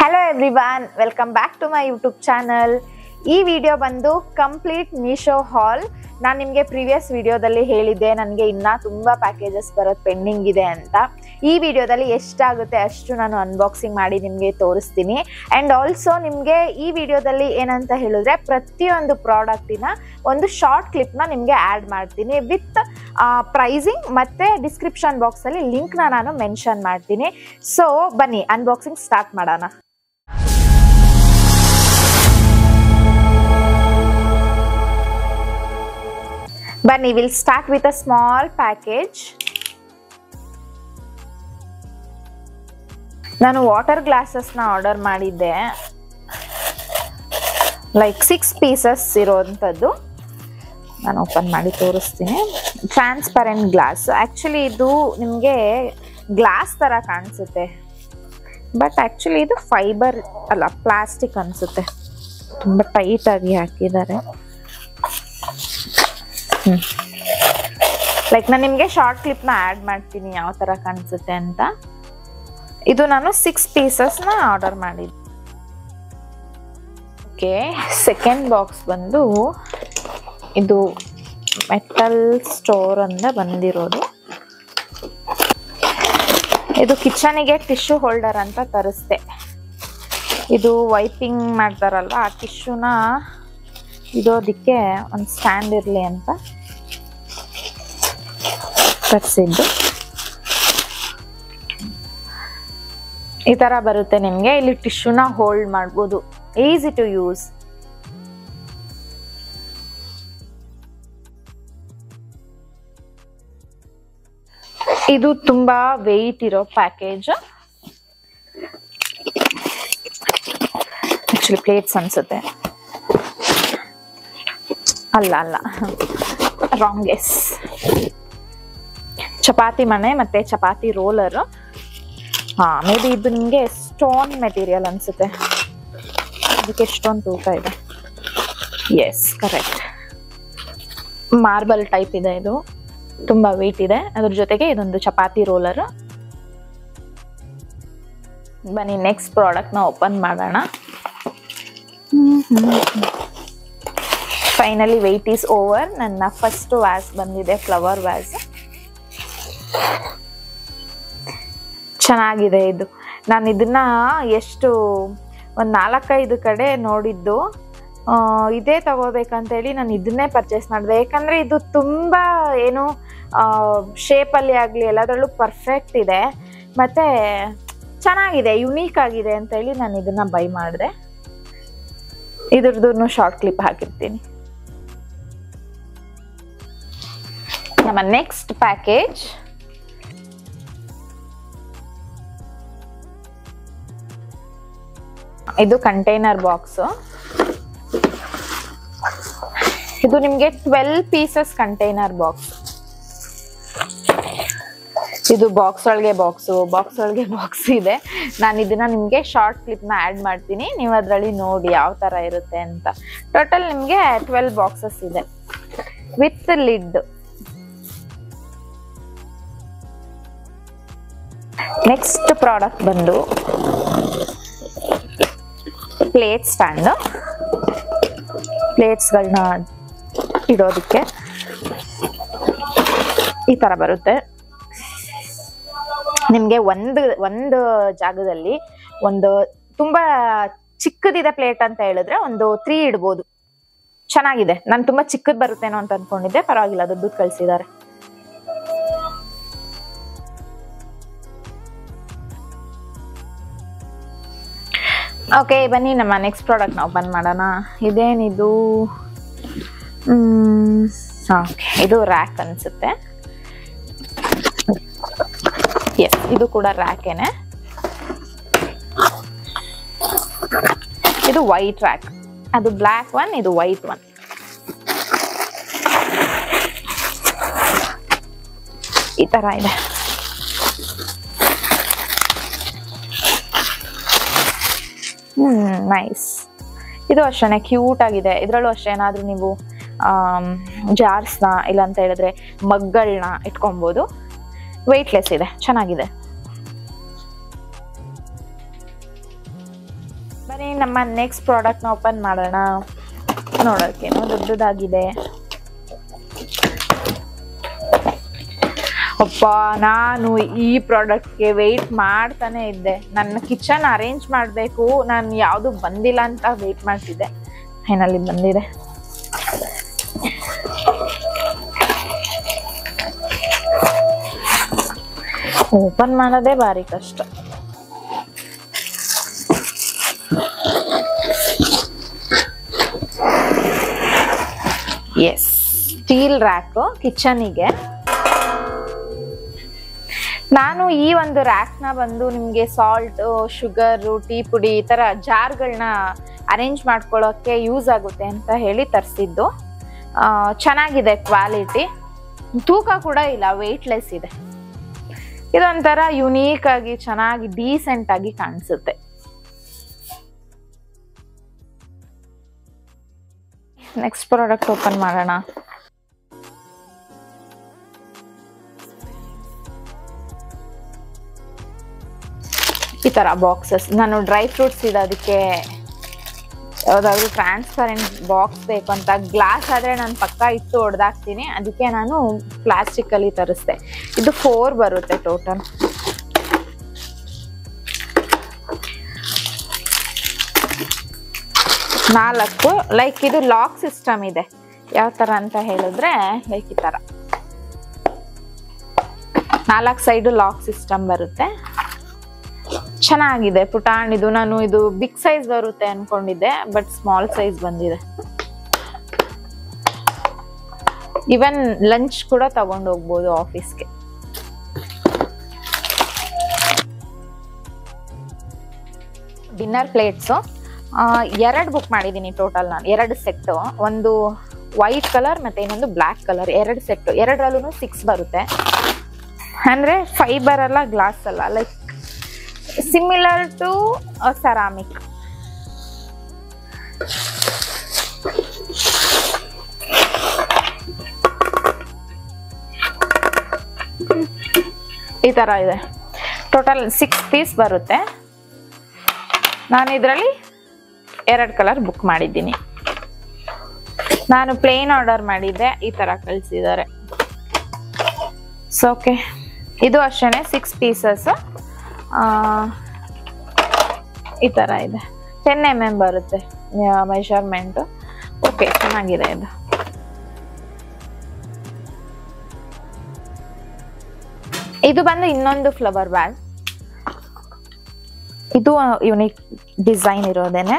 Hello everyone, welcome back to my YouTube channel. ಈ video ಬಂದು complete Meesho ಹಾಲ್. ನಾನು ನಿಮಗೆ ಪ್ರೀವಿಯಸ್ ವಿಡಿಯೋದಲ್ಲಿ ಹೇಳಿದ್ದೆ ನನಗೆ ಇನ್ನೂ ತುಂಬ ಪ್ಯಾಕೇಜಸ್ ಬರೋದು ಪೆಂಡಿಂಗ್ ಇದೆ ಅಂತ. ಈ ವಿಡಿಯೋದಲ್ಲಿ ಎಷ್ಟಾಗುತ್ತೆ ಅಷ್ಟು ನಾನು ಅನ್ಬಾಕ್ಸಿಂಗ್ ಮಾಡಿ ನಿಮಗೆ ತೋರಿಸ್ತೀನಿ. ಆ್ಯಂಡ್ ಆಲ್ಸೋ ನಿಮಗೆ ಈ ವಿಡಿಯೋದಲ್ಲಿ ಏನಂತ ಹೇಳಿದ್ರೆ ಪ್ರತಿಯೊಂದು ಪ್ರಾಡಕ್ಟಿನ ಒಂದು ಶಾರ್ಟ್ ಕ್ಲಿಪ್ನ ನಿಮಗೆ ಆ್ಯಡ್ ಮಾಡ್ತೀನಿ ವಿತ್ ಪ್ರೈಸಿಂಗ್ ಮತ್ತು ಡಿಸ್ಕ್ರಿಪ್ಷನ್ ಬಾಕ್ಸಲ್ಲಿ ಲಿಂಕ್ನ ನಾನು ಮೆನ್ಷನ್ ಮಾಡ್ತೀನಿ. ಸೊ ಬನ್ನಿ ಅನ್ಬಾಕ್ಸಿಂಗ್ ಸ್ಟಾರ್ಟ್ ಮಾಡೋಣ. Bunny, we'll start with a small package. ನಾನು ವಾಟರ್ ಗ್ಲಾಸಸ್ ನ ಆರ್ಡರ್ ಮಾಡಿದ್ದೆ, ಲೈಕ್ 6 ಪೀಸಸ್ ಇರೋಂಥದ್ದು. ನಾನು ಓಪನ್ ಮಾಡಿ ತೋರಿಸ್ತೀನಿ. Transparent glass. ಆ್ಯಕ್ಚುಲಿ ಇದು ನಿಮಗೆ ಗ್ಲಾಸ್ ಥರ ಕಾಣಿಸುತ್ತೆ, ಬಟ್ ಆ್ಯಕ್ಚುಲಿ ಇದು ಫೈಬರ್ ಅಲ್ಲ, ಪ್ಲಾಸ್ಟಿಕ್ ಅನಿಸುತ್ತೆ. ತುಂಬ ಟೈಟಾಗಿ ಹಾಕಿದ್ದಾರೆ. ಲೈಕ್ ನಾನು ನಿಮಗೆ ಶಾರ್ಟ್ ಕ್ಲಿಪ್ನ ಆ್ಯಡ್ ಮಾಡ್ತೀನಿ ಯಾವ ಥರ ಕಾಣಿಸುತ್ತೆ ಅಂತ. ಇದು ನಾನು 6 ಪೀಸಸ್ನ ಆರ್ಡರ್ ಮಾಡಿದ್ದೆ. ಓಕೆ, ಸೆಕೆಂಡ್ ಬಾಕ್ಸ್ ಬಂದು ಇದು ಮೆಟಲ್ ಸ್ಟೋರ್ ಅಂತ ಬಂದಿರೋದು. ಇದು ಕಿಚನಿಗೆ ಟಿಶ್ಯೂ ಹೋಲ್ಡರ್ ಅಂತ ತರಿಸ್ದೆ. ಇದು ವೈಪಿಂಗ್ ಮಾಡ್ತಾರಲ್ವ, ಆ ಟಿಶ್ಯೂನ ಇಡೋದಕ್ಕೆ ಒಂದು ಸ್ಟ್ಯಾಂಡ್ ಇರಲಿ ಅಂತ ತರಿಸಿದ್ದು. ಈ ಥರ ಬರುತ್ತೆ ನಿಮಗೆ. ಇಲ್ಲಿ ಟಿಶ್ಯೂನ ಹೋಲ್ಡ್ ಮಾಡ್ಬೋದು, ಈಸಿ ಟು ಯೂಸ್. ಇದು ತುಂಬಾ ವೆಯ್ಟ್ ಇರೋ ಪ್ಯಾಕೇಜ್. ಆಕ್ಚುಲಿ ಪ್ಲೇಟ್ಸ್ ಅನ್ಸುತ್ತೆ. ಅಲ್ಲ ರಾಂಗ್ ಗೆಸ್. ಚಪಾತಿ ಮಣೆ ಮತ್ತೆ ಚಪಾತಿ ರೋಲರ್. ಮೇ ಬಿ ಇದು ನಿಮಗೆ ಸ್ಟೋನ್ ಮೆಟೀರಿಯಲ್ ಅನ್ಸುತ್ತೆ. ಅದಕ್ಕೆ ಎಷ್ಟೊಂದು ತೂಕ ಇದೆ. S, correct. ಮಾರ್ಬಲ್ ಟೈಪ್ ಇದೆ. ಇದು ತುಂಬಾ ವೆಯ್ಟ್ ಇದೆ. ಅದ್ರ ಜೊತೆಗೆ ಇದೊಂದು ಚಪಾತಿ ರೋಲರ್. ಬನ್ನಿ ನೆಕ್ಸ್ಟ್ ಪ್ರಾಡಕ್ಟ್ನ ಓಪನ್ ಮಾಡೋಣ. Finally weight is over. ನನ್ನ ಫಸ್ಟ್ ವ್ಯಾಸ್ ಬಂದಿದೆ, ಫ್ಲವರ್ ವ್ಯಾಸ್. ಚೆನ್ನಾಗಿದೆ ಇದು. ನಾನು ಇದನ್ನ ಎಷ್ಟು ಒಂದು 4-5 ಕಡೆ ನೋಡಿದ್ದು. ಇದೇ ತಗೋಬೇಕಂತೇಳಿ ನಾನು ಇದನ್ನೇ ಪರ್ಚೇಸ್ ಮಾಡಿದೆ. ಯಾಕಂದರೆ ಇದು ತುಂಬ ಏನು ಶೇಪಲ್ಲಿ ಆಗಲಿ ಎಲ್ಲದರಲ್ಲೂ ಪರ್ಫೆಕ್ಟ್ ಇದೆ, ಮತ್ತು ಚೆನ್ನಾಗಿದೆ, ಯುನೀಕ್ ಆಗಿದೆ ಅಂತೇಳಿ ನಾನು ಇದನ್ನು ಬೈ ಮಾಡಿದೆ. ಇದ್ರದ್ದು ಶಾರ್ಟ್ ಕ್ಲಿಪ್ ಹಾಕಿರ್ತೀನಿ. ನಮ್ಮ ನೆಕ್ಸ್ಟ್ ಪ್ಯಾಕೇಜ್ ಇದು ಕಂಟೈನರ್ ಬಾಕ್ಸ್. ಇದು ನಿಮಗೆ 12 ಪೀಸಸ್ ಕಂಟೈನರ್ ಬಾಕ್ಸ್. ಇದು ಬಾಕ್ಸ್ ಒಳಗೆ ಬಾಕ್ಸ್ ಇದೆ. ನಾನು ಇದನ್ನ ನಿಮಗೆ ಶಾರ್ಟ್ ಕ್ಲಿಪ್ನ ಆ್ಯಡ್ ಮಾಡ್ತೀನಿ. ನೀವು ಅದರಲ್ಲಿ ನೋಡಿ ಯಾವ ಥರ ಇರುತ್ತೆ ಅಂತ. ಟೋಟಲ್ ನಿಮಗೆ 12 ಬಾಕ್ಸಸ್ ಇದೆ ವಿತ್ ಲಿಡ್. ನೆಕ್ಸ್ಟ್ ಪ್ರಾಡಕ್ಟ್ ಬಂದು ಪ್ಲೇಟ್ ಸ್ಟ್ಯಾಂಡ್. ಪ್ಲೇಟ್ಸ್ಗಳನ್ನ ಇಡೋದಕ್ಕೆ ಈ ಥರ ಬರುತ್ತೆ. ನಿಮಗೆ ಒಂದು ಜಾಗದಲ್ಲಿ ಒಂದು ತುಂಬ ಚಿಕ್ಕದಿದೆ ಪ್ಲೇಟ್ ಅಂತ ಹೇಳಿದ್ರೆ ಒಂದು 3 ಇಡ್ಬೋದು. ಚೆನ್ನಾಗಿದೆ. ನಾನು ತುಂಬ ಚಿಕ್ಕದು ಬರುತ್ತೇನೋ ಅಂತ ಅಂದ್ಕೊಂಡಿದ್ದೆ, ಪರವಾಗಿಲ್ಲ, ದೊಡ್ಡದು ಕಳಿಸಿದ್ದಾರೆ. ಓಕೆ, ಬನ್ನಿ ನಮ್ಮ ನೆಕ್ಸ್ಟ್ ಪ್ರಾಡಕ್ಟ್ನ ಓಪನ್ ಮಾಡೋಣ. ಇದೇನಿದು? ಓಕೆ, ಇದು ರ್ಯಾಕ್ ಅನಿಸುತ್ತೆ. ಎಸ್, ಇದು ಕೂಡ ರ್ಯಾಕೇನೆ. ಇದು ವೈಟ್ ರ್ಯಾಕ್. ಅದು ಬ್ಲ್ಯಾಕ್ ಒನ್, ಇದು ವೈಟ್ ಒನ್. ಈ ಥರ ಇದೆ. ನೈಸ್. ಇದು ಅಷ್ಟೇ ಕ್ಯೂಟ್ ಆಗಿದೆ. ಇದರಲ್ಲೂ ಅಷ್ಟೇ ಏನಾದರೂ ನೀವು ಜಾರ್ಸ್ನ ಇಲ್ಲ ಅಂತ ಹೇಳಿದ್ರೆ ಮಗ್ಗಳನ್ನ ಇಟ್ಕೊಬೋದು. ವೆಯ್ಟ್ಲೆಸ್ ಇದೆ, ಚೆನ್ನಾಗಿದೆ. ಬನ್ನಿ ನಮ್ಮ ನೆಕ್ಸ್ಟ್ ಪ್ರಾಡಕ್ಟ್ನ ಓಪನ್ ಮಾಡೋಣ. ನೋಡೋಕ್ಕೇನೋ ದೊಡ್ಡದಾಗಿದೆ. ಅಪ್ಪ, ನಾನು ಈ ಪ್ರಾಡಕ್ಟ್ಗೆ ವೆಯ್ಟ್ ಮಾಡ್ತಾನೆ ಇದ್ದೆ. ನನ್ನ ಕಿಚನ್ ಅರೇಂಜ್ ಮಾಡಬೇಕು, ನಾನು ಯಾವುದು ಬಂದಿಲ್ಲ ಅಂತ ವೆಯ್ಟ್ ಮಾಡ್ತಿದ್ದೆ. ಫೈನಲಿ ಬಂದಿದೆ. ಓಪನ್ ಮಾಡೋದೇ ಭಾರಿ ಕಷ್ಟ. ಎಸ್, ಸ್ಟೀಲ್ ರ್ಯಾಕ್ ಕಿಚನಿಗೆ. ನಾನು ಈ ಒಂದು ರ್ಯಾಕ್ನ ಬಂದು ನಿಮಗೆ ಸಾಲ್ಟ್, ಶುಗರು, ಟೀ ಪುಡಿ ಈ ಥರ ಜಾರ್ಗಳನ್ನ ಅರೇಂಜ್ ಮಾಡ್ಕೊಳ್ಳೋಕ್ಕೆ ಯೂಸ್ ಆಗುತ್ತೆ ಅಂತ ಹೇಳಿ ತರಿಸಿದ್ದು. ಚೆನ್ನಾಗಿದೆ ಕ್ವಾಲಿಟಿ, ತೂಕ ಕೂಡ ಇಲ್ಲ, ವೆಯ್ಟ್ಲೆಸ್ ಇದೆ. ಇದೊಂಥರ ಯುನೀಕ್ ಆಗಿ ಚೆನ್ನಾಗಿ ಡೀಸೆಂಟ್ ಆಗಿ ಕಾಣಿಸುತ್ತೆ. ನೆಕ್ಸ್ಟ್ ಪ್ರಾಡಕ್ಟ್ ಓಪನ್ ಮಾಡೋಣ. ಈ ತರ ಬಾಕ್ಸಸ್. ನಾನು ಡ್ರೈ ಫ್ರೂಟ್ಸ್ ಇಡೋದಕ್ಕೆ ಯಾವ್ದಾದ್ರು ಟ್ರಾನ್ಸ್ಪರೆಂಟ್ ಬಾಕ್ಸ್ ಬೇಕು ಅಂತ. ಗ್ಲಾಸ್ ಆದ್ರೆ ನಾನು ಪಕ್ಕ ಇಟ್ಟು ಹೊಡೆದಾಕ್ತೀನಿ, ಅದಕ್ಕೆ ನಾನು ಪ್ಲಾಸ್ಟಿಕ್ ಅಲ್ಲಿ ತರಿಸ್ದೆ. ಇದು 4 ಬರುತ್ತೆ ಟೋಟಲ್. ನಾಲ್ಕು. ಲೈಕ್ ಇದು ಲಾಕ್ ಸಿಸ್ಟಮ್ ಇದೆ. ಯಾವ ತರ ಅಂತ ಹೇಳಿದ್ರೆ ಲೈಕ್ ಈ ತರ 4 ಸೈಡು ಲಾಕ್ ಸಿಸ್ಟಮ್ ಬರುತ್ತೆ. ಚೆನ್ನಾಗಿದೆ, ಪುಟಾಣಿದು. ನಾನು ಇದು ಬಿಗ್ ಸೈಜ್ ಬರುತ್ತೆ ಅನ್ಕೊಂಡಿದ್ದೆ, ಬಟ್ ಸ್ಮಾಲ್ ಸೈಜ್ ಬಂದಿದೆ. ಇವನ್ ಲಂಚ್ ಕೂಡ ತಗೊಂಡು ಹೋಗ್ಬೋದು ಆಫೀಸ್ಗೆ. ಡಿನ್ನರ್ ಪ್ಲೇಟ್ಸ್ 2 ಬುಕ್ ಮಾಡಿದ್ದೀನಿ ಟೋಟಲ್. ನಾನು 2 ಸೆಟ್, ಒಂದು ವೈಟ್ ಕಲರ್ ಮತ್ತೆ ಇನ್ನೊಂದು ಬ್ಲ್ಯಾಕ್ ಕಲರ್. 2 ಸೆಟ್, 2ರಲ್ಲೂ 6 ಬರುತ್ತೆ. ಅಂದ್ರೆ ಫೈಬರ್ ಅಲ್ಲ, ಗ್ಲಾಸ್ ಅಲ್ಲ, ಲೈಕ್ ಸಿಮಿಲರ್ ಟು ಸೆರಾಮಿಕ್. ಈ ತರ ಇದೆ. ಟೋಟಲ್ 6 ಪೀಸ್ ಬರುತ್ತೆ. ನಾನು ಇದರಲ್ಲಿ 2 ಕಲರ್ ಬುಕ್ ಮಾಡಿದ್ದೀನಿ. ನಾನು ಪ್ಲೇನ್ ಆರ್ಡರ್ ಮಾಡಿದ್ದೆ, ಈ ತರ ಕಳಿಸಿದ್ದಾರೆ. ಸೊ ಓಕೆ, ಇದು ಅಷ್ಟೇ 6 ಪೀಸಸ್. ಈ ತರ ಇದೆ. 10 mm ಬರುತ್ತೆ ಮೆಷರ್ಮೆಂಟ್. ಓಕೆ, ಚೆನ್ನಾಗಿದೆ ಇದು. ಇದು ಬಂದು ಇನ್ನೊಂದು ಫ್ಲವರ್ ಬ್ಯಾಗ್. ಇದು ಯುನಿಕ್ ಡಿಸೈನ್ ಇರೋದೇನೆ.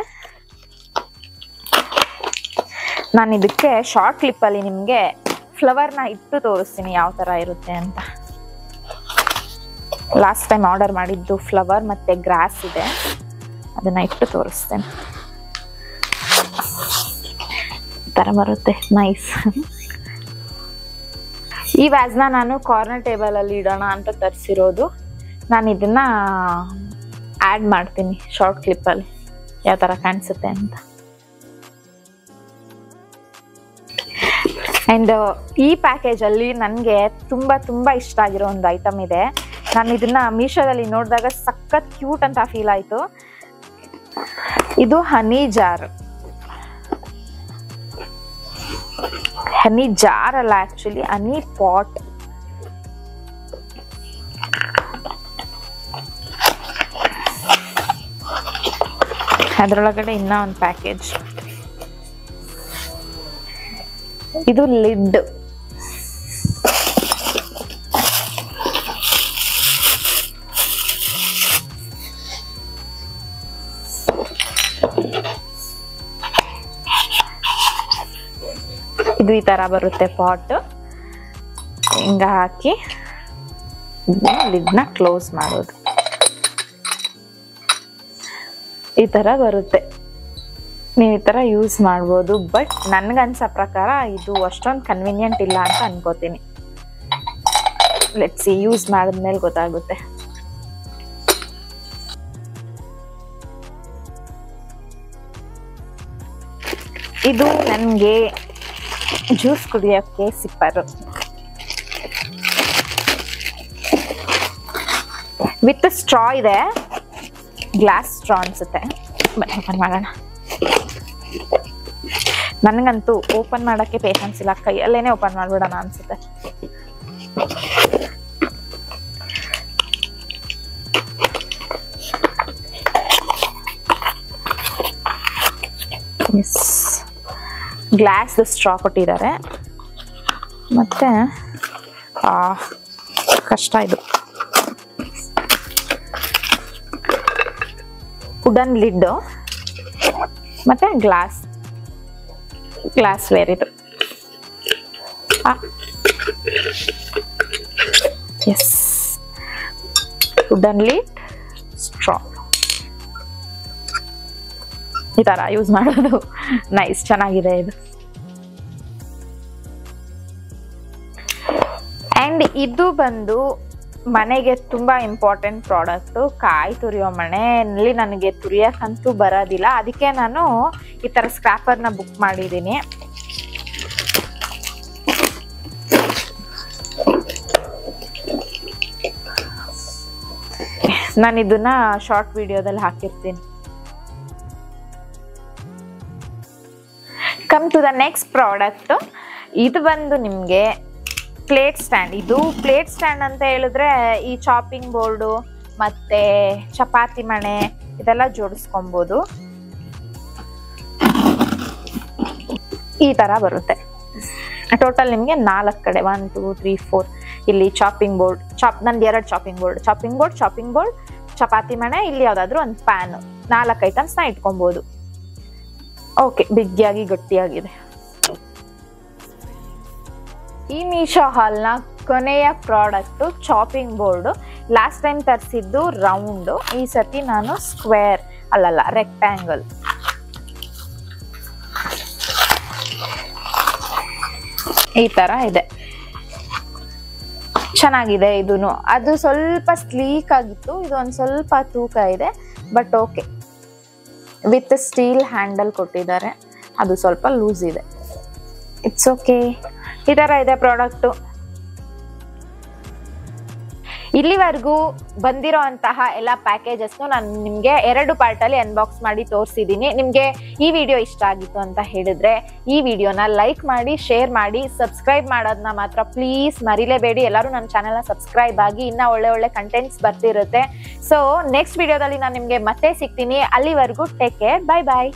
ನಾನು ಇದಕ್ಕೆ ಶಾರ್ಟ್ ಕ್ಲಿಪ್ ಅಲ್ಲಿ ನಿಮ್ಗೆ ಫ್ಲವರ್ನ ಇಟ್ಟು ತೋರಿಸ್ತೀನಿ ಯಾವ ತರ ಇರುತ್ತೆ ಅಂತ. ಲಾಸ್ಟ್ ಟೈಮ್ ಆರ್ಡರ್ ಮಾಡಿದ್ದು ಫ್ಲವರ್ ಮತ್ತೆ ಗ್ರಾಸ್ ಇದೆ, ಅದನ್ನ ಇಟ್ಟು ತೋರಿಸ್ತೇನೆ. ಈ ತರ ಬರುತ್ತೆ, ನೈಸ್. ಈ ವ್ಯಾಸ್ನ ನಾನು ಕಾರ್ನರ್ ಟೇಬಲ್ ಅಲ್ಲಿ ಇಡೋಣ ಅಂತ ತರಿಸಿರೋದು. ನಾನು ಇದನ್ನ ಆಡ್ ಮಾಡ್ತೀನಿ ಶಾರ್ಟ್ ಕ್ಲಿಪ್ ಅಲ್ಲಿ, ಯಾವ ತರ ಕಾಣಿಸುತ್ತೆ ಅಂತ. ಅಂಡ್ ಈ ಪ್ಯಾಕೇಜ್ ಅಲ್ಲಿ ನನಗೆ ತುಂಬಾ ಇಷ್ಟ ಆಗಿರೋ ಒಂದು ಐಟಮ್ ಇದೆ. ನಾನು ಇದನ್ನ ಮೀಶೋದಲ್ಲಿ ನೋಡಿದಾಗ ಸಖತ್ ಕ್ಯೂಟ್ ಅಂತ ಫೀಲ್ ಆಯ್ತು. ಇದು ಹನಿ ಜಾರ್. ಹನಿ ಜಾರ್ ಅಲ್ಲ, ಆಕ್ಚುಲಿ ಹನಿ ಪಾಟ್. ಅದರೊಳಗಡೆ ಇನ್ನ ಒಂದು ಪ್ಯಾಕೇಜ್. ಇದು ಲಿಡ್. ಇದು ಈ ತರ ಬರುತ್ತೆ ಪಾಟ್. ಹಿಂಗ ಹಾಕಿ ಲಿಡ್ನ ಕ್ಲೋಸ್ ಮಾಡೋದು. ಈ ತರ ಬರುತ್ತೆ. ನೀವು ಈ ತರ ಯೂಸ್ ಮಾಡ್ಬೋದು. ಬಟ್ ನನ್ಗನ್ಸೋ ಪ್ರಕಾರ ಇದು ಅಷ್ಟೊಂದು ಕನ್ವೀನಿಯಂಟ್ ಇಲ್ಲ ಅಂತ ಅನ್ಕೋತೀನಿ. ಲೆಟ್ಸ್ ಸಿ, ಯೂಸ್ ಮಾಡಿದ್ಮೇಲೆ ಗೊತ್ತಾಗುತ್ತೆ. ಇದು ನನಗೆ ಜ್ಯೂಸ್ ಕುಡಿಯೋಕ್ಕೆ ಸಿಪ್ಪರು ವಿತ್ ಸ್ಟ್ರಾ ಇದೆ. ಗ್ಲಾಸ್ ಸ್ಟ್ರಾ ಅನ್ಸುತ್ತೆ. ಬನ್ನಿ ಓಪನ್ ಮಾಡೋಣ. ನನಗಂತೂ ಓಪನ್ ಮಾಡೋಕ್ಕೆ ಪೇಷನ್ಸ್ ಇಲ್ಲ, ಕೈಯಲ್ಲೇನೆ ಓಪನ್ ಮಾಡ್ಬಿಡೋಣ ಅನ್ಸುತ್ತೆ. ಗ್ಲಾಸ್ ಸ್ಟ್ರಾ ಕೊಟ್ಟಿದ್ದಾರೆ. ಮತ್ತೆ ಕಷ್ಟ ಇದು. ವುಡನ್ ಲಿಡ್ ಮತ್ತೆ ಗ್ಲಾಸ್ ವೇರ್ ಇದು. ಎಸ್, ವುಡನ್ ಲಿಡ್, ಸ್ಟ್ರಾ ಈ ತರ ಯೂಸ್ ಮಾಡೋದು. ನೈಸ್, ಚೆನ್ನಾಗಿದೆ ಇದು. ಅಂಡ್ ಇದು ಬಂದು ಮನೆಗೆ ತುಂಬಾ ಇಂಪಾರ್ಟೆಂಟ್ ಪ್ರಾಡಕ್ಟ್. ಕಾಯಿ ತುರಿಯೋ ಮನೆಯಲ್ಲಿ ನನಗೆ ತುರಿಯಕ್ಕಂತೂ ಬರೋದಿಲ್ಲ, ಅದಕ್ಕೆ ನಾನು ಈ ತರ ಸ್ಕ್ರಾಪರ್ನ ಬುಕ್ ಮಾಡಿದ್ದೀನಿ. ನಾನು ಇದನ್ನ ಶಾರ್ಟ್ ವಿಡಿಯೋದಲ್ಲಿ ಹಾಕಿರ್ತೀನಿ. Come to the next product. ಇದು ಬಂದು ನಿಮಗೆ ಪ್ಲೇಟ್ ಸ್ಟ್ಯಾಂಡ್. ಇದು ಪ್ಲೇಟ್ ಸ್ಟ್ಯಾಂಡ್ ಅಂತ ಹೇಳಿದ್ರೆ ಈ ಚಾಪಿಂಗ್ ಬೋರ್ಡು ಮತ್ತೆ ಚಪಾತಿ ಮಣೆ ಇದೆಲ್ಲ ಜೋಡಿಸ್ಕೊಬಹುದು. ಈ ತರ ಬರುತ್ತೆ. ಟೋಟಲ್ ನಿಮಗೆ 4 ಕಡೆ 1 2 3 4 ಇಲ್ಲಿ ಚಾಪಿಂಗ್ ಬೋರ್ಡ್, ನಂದು 2 ಚಾಪಿಂಗ್ ಬೋರ್ಡ್, ಚಪಾತಿ ಮಣೆ, ಇಲ್ಲಿ ಯಾವ್ದಾದ್ರು ಒಂದು ಪ್ಯಾನ್, 4 ಐಟಮ್ಸ್ ನ ಇಟ್ಕೊಬಹುದು. ಓಕೆ, ಬಿಗ್ಗಿಯಾಗಿ ಗಟ್ಟಿಯಾಗಿದೆ. ಈ ಮೀಶೋ ಹಾಲ್ನ ಕೊನೆಯ product chopping board. Last time ತರಿಸಿದ್ದು ರೌಂಡ್, ಈ ಸತಿ ನಾನು ಸ್ಕ್ವೇರ್ ಅಲ್ಲಲ್ಲ ರೆಕ್ಟ್ಯಾಂಗಲ್. ಈ ತರ ಇದೆ, ಚೆನ್ನಾಗಿದೆ ಇದೂನು. ಅದು ಸ್ವಲ್ಪ ಸ್ಲೀಕ್ ಆಗಿತ್ತು, ಇದು ಒಂದು ಸ್ವಲ್ಪ ತೂಕ ಇದೆ, but okay. With steel handle ಕೊಟ್ಟಿದ್ದಾರೆ, ಅದು ಸ್ವಲ್ಪ ಲೂಸ್ ಇದೆ. It's okay. ಈ ತರ ಇದೆ ಪ್ರಾಡಕ್ಟು. ಇಲ್ಲಿವರೆಗೂ ಬಂದಿರೋ ಅಂತಹ ಎಲ್ಲ ಪ್ಯಾಕೇಜಸ್ನು ನಾನು ನಿಮಗೆ 2 ಪಾರ್ಟಲ್ಲಿ ಅನ್ಬಾಕ್ಸ್ ಮಾಡಿ ತೋರಿಸಿದ್ದೀನಿ. ನಿಮಗೆ ಈ ವಿಡಿಯೋ ಇಷ್ಟ ಆಗಿತ್ತು ಅಂತ ಹೇಳಿದ್ರೆ ಈ ವಿಡಿಯೋನ ಲೈಕ್ ಮಾಡಿ, ಶೇರ್ ಮಾಡಿ, ಸಬ್ಸ್ಕ್ರೈಬ್ ಮಾಡೋದನ್ನ ಮಾತ್ರ ಪ್ಲೀಸ್ ಮರಿಲೇಬೇಡಿ. ಎಲ್ಲರೂ ನನ್ನ ಚಾನೆಲ್ನ ಸಬ್ಸ್ಕ್ರೈಬ್ ಆಗಿ, ಇನ್ನ ಒಳ್ಳೆ ಕಂಟೆಂಟ್ಸ್ ಬರ್ತಿರುತ್ತೆ. ಸೊ ನೆಕ್ಸ್ಟ್ ವಿಡಿಯೋದಲ್ಲಿ ನಾನು ನಿಮಗೆ ಮತ್ತೆ ಸಿಗ್ತೀನಿ. ಅಲ್ಲಿವರೆಗೂ ಟೇಕ್ ಕೇರ್, ಬೈ ಬಾಯ್.